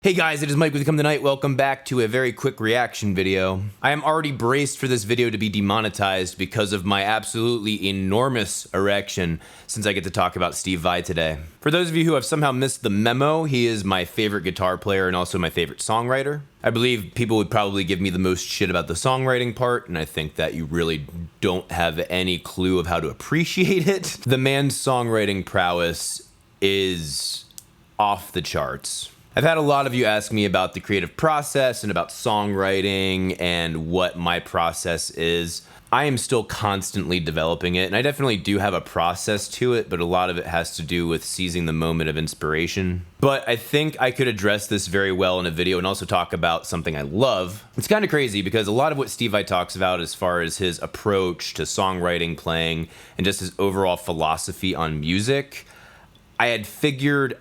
Hey guys, it is Mike with Come Tonight. Welcome back to a very quick reaction video. I am already braced for this video to be demonetized because of my absolutely enormous erection since I get to talk about Steve Vai today. For those of you who have somehow missed the memo, he is my favorite guitar player and also my favorite songwriter. I believe people would probably give me the most shit about the songwriting part, and I think that you really don't have any clue of how to appreciate it. The man's songwriting prowess is off the charts. I've had a lot of you ask me about the creative process and about songwriting and what my process is. I am still constantly developing it, and I definitely do have a process to it, but a lot of it has to do with seizing the moment of inspiration. But I think I could address this very well in a video and also talk about something I love. It's kind of crazy because a lot of what Steve Vai talks about as far as his approach to songwriting, playing, and just his overall philosophy on music, I had figured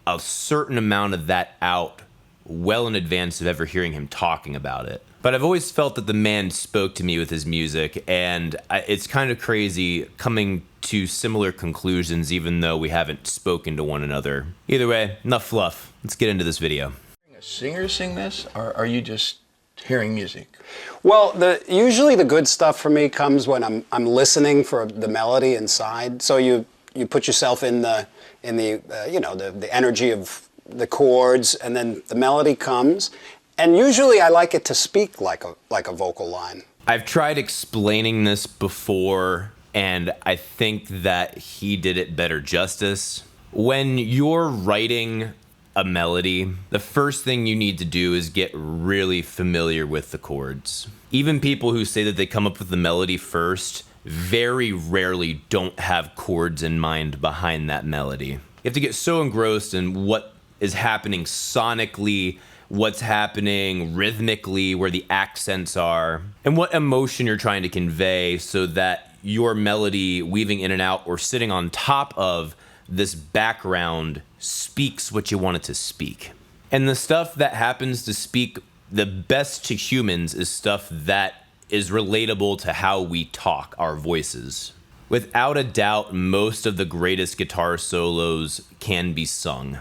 a certain amount of that out well in advance of ever hearing him talking about it. But I've always felt that the man spoke to me with his music, and it's kind of crazy coming to similar conclusions even though we haven't spoken to one another. Either way, enough fluff. Let's get into this video. A singer sing this, or are you just hearing music? Well, usually the good stuff for me comes when I'm listening for the melody inside. So you put yourself in the energy of the chords, and then the melody comes. And usually I like it to speak like a vocal line. I've tried explaining this before, and I think that he did it better justice. When you're writing a melody, the first thing you need to do is get really familiar with the chords. Even people who say that they come up with the melody first very rarely don't have chords in mind behind that melody. You have to get so engrossed in what is happening sonically, what's happening rhythmically, where the accents are, and what emotion you're trying to convey so that your melody weaving in and out or sitting on top of this background speaks what you want it to speak. And the stuff that happens to speak the best to humans is stuff that is relatable to how we talk, our voices. Without a doubt, most of the greatest guitar solos can be sung.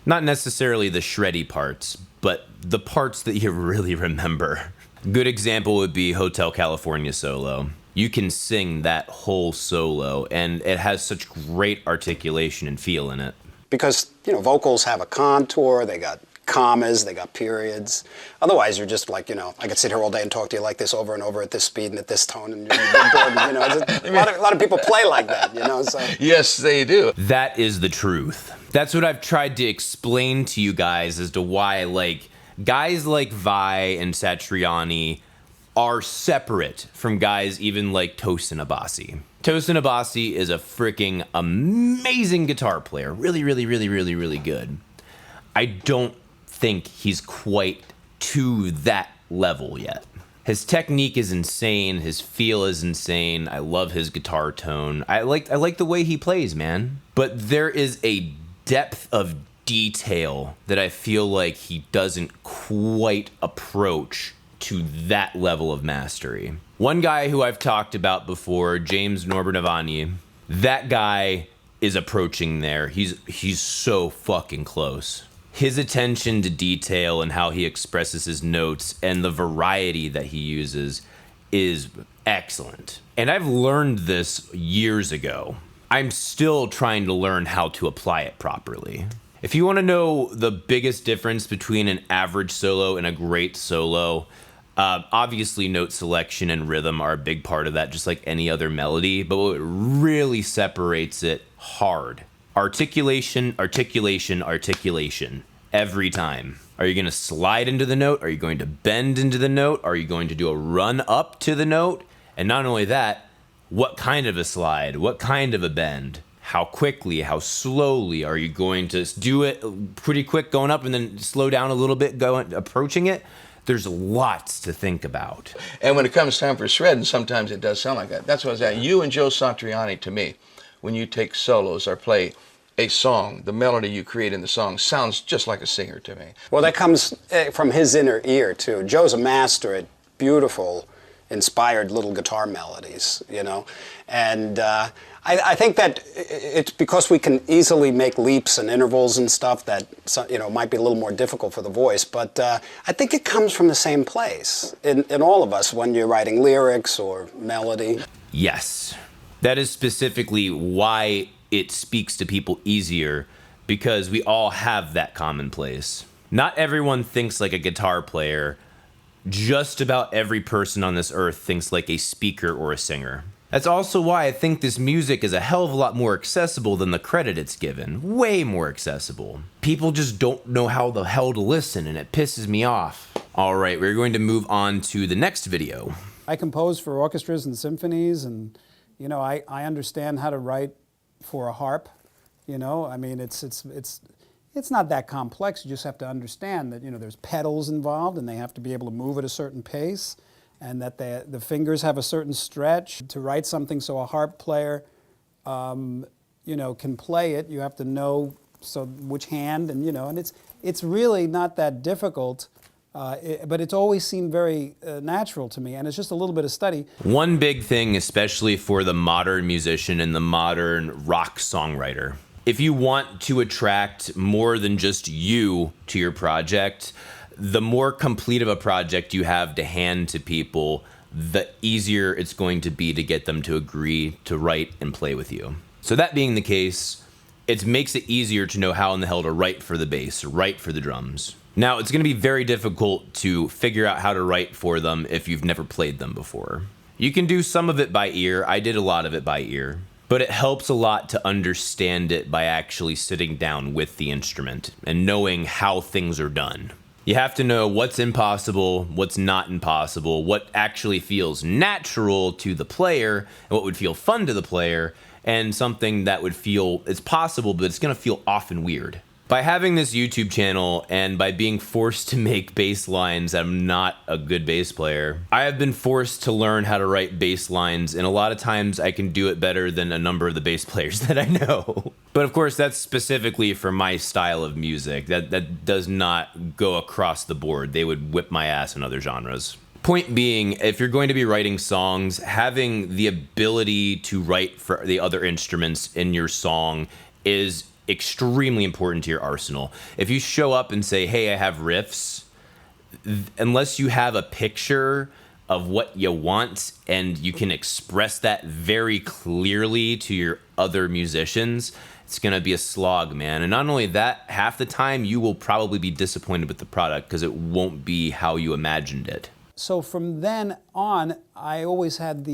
Not necessarily the shreddy parts, but the parts that you really remember. Good example would be Hotel California solo. You can sing that whole solo, and it has such great articulation and feel in it. Because, vocals have a contour, they got commas, they got periods. Otherwise, you're just like, I could sit here all day and talk to you like this over and over at this speed and at this tone, and you're bored. A lot of people play like that, So. Yes, they do. That is the truth. That's what I've tried to explain to you guys as to why, guys like Vai and Satriani are separate from guys even like Tosin Abasi. Tosin Abasi is a freaking amazing guitar player. Really, really, really, really, really good. I don't think he's quite to that level yet. His technique is insane, his feel is insane. I love his guitar tone. I like the way he plays, man. But there is a depth of detail that I feel like he doesn't quite approach to that level of mastery. One guy who I've talked about before, James Norbernovani, that guy is approaching there. He's so fucking close. His attention to detail and how he expresses his notes and the variety that he uses is excellent. And I've learned this years ago. I'm still trying to learn how to apply it properly. If you want to know the biggest difference between an average solo and a great solo, obviously note selection and rhythm are a big part of that, just like any other melody. But what really separates it hard: articulation, articulation, articulation. Every time. Are you going to slide into the note? Are you going to bend into the note? Are you going to do a run up to the note? And not only that, what kind of a slide? What kind of a bend? How quickly? How slowly? Are you going to do it pretty quick going up and then slow down a little bit approaching it? There's lots to think about. And when it comes time for shredding, sometimes it does sound like that. That's what I was at. You and Joe Satriani, to me, when you take solos or play a song, the melody you create in the song sounds just like a singer to me. Well, that comes from his inner ear, too. Joe's a master at beautiful inspired little guitar melodies, you know. And I think that it's because we can easily make leaps and intervals and stuff that, you know, might be a little more difficult for the voice. But I think it comes from the same place in all of us when you're writing lyrics or melody. Yes. That is specifically why it speaks to people easier, because we all have that common place. Not everyone thinks like a guitar player. Just about every person on this earth thinks like a speaker or a singer. That's also why I think this music is a hell of a lot more accessible than the credit it's given. Way more accessible. People just don't know how the hell to listen, and it pisses me off. All right, we're going to move on to the next video. I compose for orchestras and symphonies, and you know, I understand how to write for a harp. You know, I mean, it's not that complex. You just have to understand that, you know, there's pedals involved, and they have to be able to move at a certain pace, and that the fingers have a certain stretch. To write something so a harp player, you know, can play it, you have to know which hand, and you know, and it's really not that difficult. But it's always seemed very natural to me, and it's just a little bit of study. One big thing, especially for the modern musician and the modern rock songwriter, if you want to attract more than just you to your project, the more complete of a project you have to hand to people, the easier it's going to be to get them to agree to write and play with you. So that being the case, it makes it easier to know how in the hell to write for the bass, write for the drums. Now, it's going to be very difficult to figure out how to write for them if you've never played them before. You can do some of it by ear. I did a lot of it by ear. But it helps a lot to understand it by actually sitting down with the instrument and knowing how things are done. You have to know what's impossible, what's not impossible, what actually feels natural to the player, and what would feel fun to the player, and something that would feel it's possible, but it's going to feel often weird. By having this YouTube channel and by being forced to make bass lines, I'm not a good bass player. I have been forced to learn how to write bass lines, and a lot of times I can do it better than a number of the bass players that I know. But of course, that's specifically for my style of music. That does not go across the board. They would whip my ass in other genres. Point being, if you're going to be writing songs, having the ability to write for the other instruments in your song is extremely important to your arsenal. If you show up and say, hey, I have riffs, unless you have a picture of what you want and you can express that very clearly to your other musicians, it's gonna be a slog, man. And not only that, half the time you will probably be disappointed with the product because it won't be how you imagined it. So from then on, I always had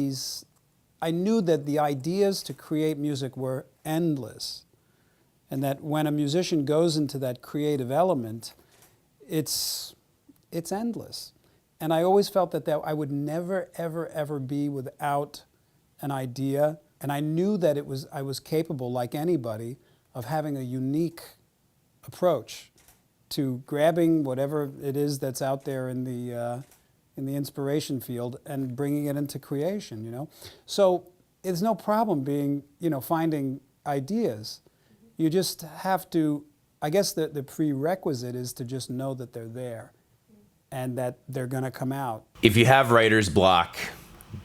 I knew that the ideas to create music were endless. And that when a musician goes into that creative element, it's endless. And I always felt that I would never, ever, ever be without an idea. And I knew that I was capable, like anybody, of having a unique approach to grabbing whatever it is that's out there in the inspiration field and bringing it into creation, you know. So it's no problem being, you know, finding ideas. You just have to, I guess the prerequisite is to just know that they're there and that they're going to come out. If you have writer's block,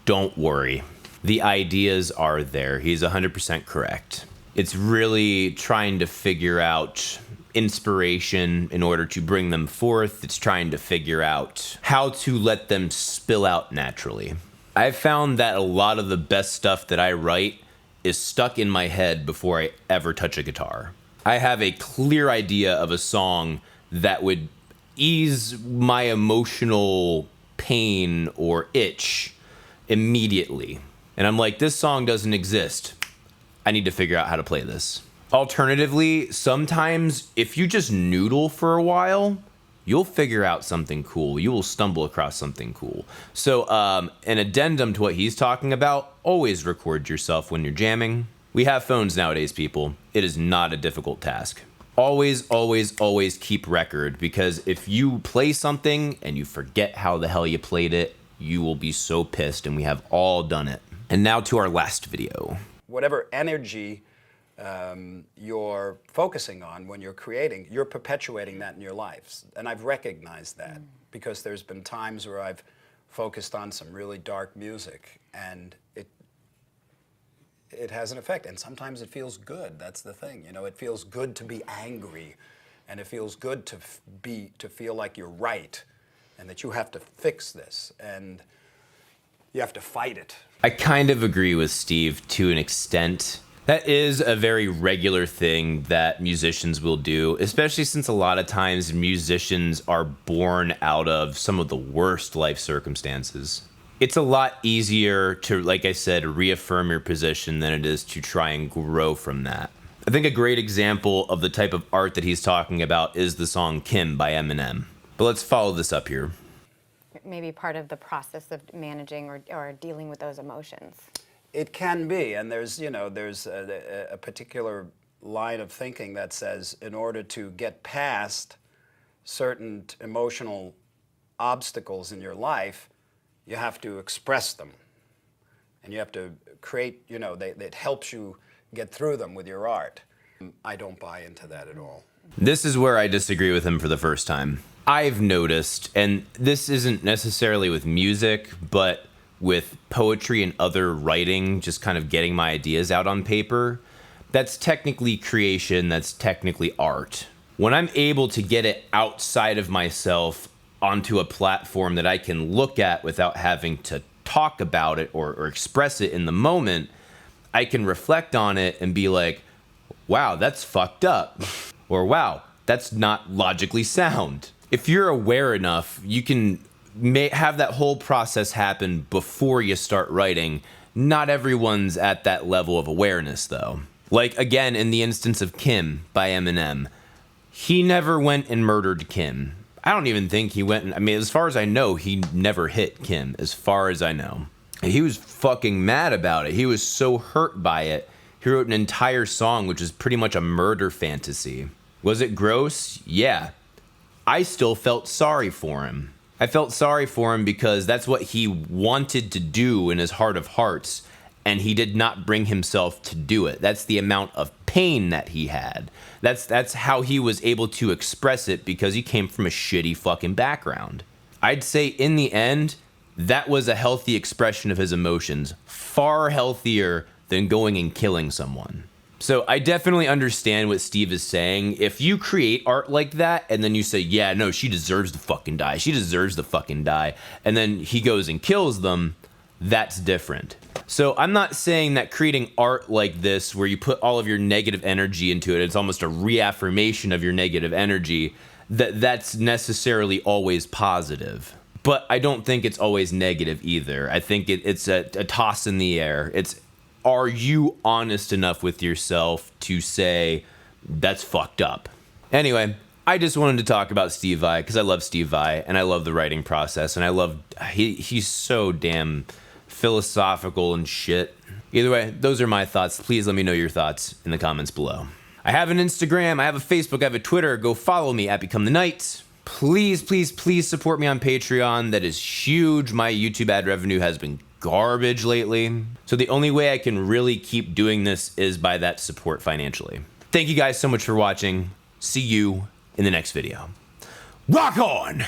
don't worry. The ideas are there. He's 100% correct. It's really trying to figure out inspiration in order to bring them forth. It's trying to figure out how to let them spill out naturally. I've found that a lot of the best stuff that I write is stuck in my head before I ever touch a guitar. I have a clear idea of a song that would ease my emotional pain or itch immediately. And I'm like, this song doesn't exist. I need to figure out how to play this. Alternatively, sometimes if you just noodle for a while, you'll figure out something cool. You will stumble across something cool. So an addendum to what he's talking about, always record yourself when you're jamming. We have phones nowadays, people. It is not a difficult task. Always, always, always keep record, because if you play something and you forget how the hell you played it, you will be so pissed, and we have all done it. And now to our last video. Whatever energy you're focusing on when you're creating, you're perpetuating that in your lives. And I've recognized that because there's been times where I've focused on some really dark music, and it has an effect. And sometimes it feels good. That's the thing, you know. It feels good to be angry, and it feels good to feel like you're right, and that you have to fix this, and you have to fight it. I kind of agree with Steve to an extent. That is a very regular thing that musicians will do, especially since a lot of times musicians are born out of some of the worst life circumstances. It's a lot easier to, like I said, reaffirm your position than it is to try and grow from that. I think a great example of the type of art that he's talking about is the song Kim by Eminem. But let's follow this up here. Maybe part of the process of managing or dealing with those emotions. It can be, and there's a particular line of thinking that says in order to get past certain emotional obstacles in your life, you have to express them, and you have to create, that helps you get through them with your art. I don't buy into that at all. This is where I disagree with him for the first time. I've noticed, and this isn't necessarily with music, but with poetry and other writing, just kind of getting my ideas out on paper, that's technically creation, that's technically art. When I'm able to get it outside of myself onto a platform that I can look at without having to talk about it or express it in the moment, I can reflect on it and be like, wow, that's fucked up. Or wow, that's not logically sound. If you're aware enough, you can have that whole process happen before you start writing. Not everyone's at that level of awareness, though. Like, again, in the instance of Kim by Eminem, he never went and murdered Kim. I don't even think he went, as far as I know, he never hit Kim, as far as I know. He was fucking mad about it. He was so hurt by it. He wrote an entire song, which is pretty much a murder fantasy. Was it gross? Yeah. I still felt sorry for him. I felt sorry for him because that's what he wanted to do in his heart of hearts, and he did not bring himself to do it. That's the amount of pain that he had. That's how he was able to express it, because he came from a shitty fucking background. I'd say in the end, that was a healthy expression of his emotions, far healthier than going and killing someone. So I definitely understand what Steve is saying. If you create art like that and then you say, yeah, no, she deserves to fucking die. She deserves to fucking die. And then he goes and kills them, that's different. So I'm not saying that creating art like this, where you put all of your negative energy into it, it's almost a reaffirmation of your negative energy, that's necessarily always positive. But I don't think it's always negative either. I think it's a toss in the air. Are you honest enough with yourself to say, that's fucked up? Anyway, I just wanted to talk about Steve Vai because I love Steve Vai and I love the writing process, and he's so damn philosophical and shit. Either way, those are my thoughts. Please let me know your thoughts in the comments below. I have an Instagram, I have a Facebook, I have a Twitter. Go follow me at Become the Knight. Please, please, please support me on Patreon. That is huge. My YouTube ad revenue has been garbage lately. So the only way I can really keep doing this is by that support financially. Thank you guys so much for watching. See you in the next video. Rock on!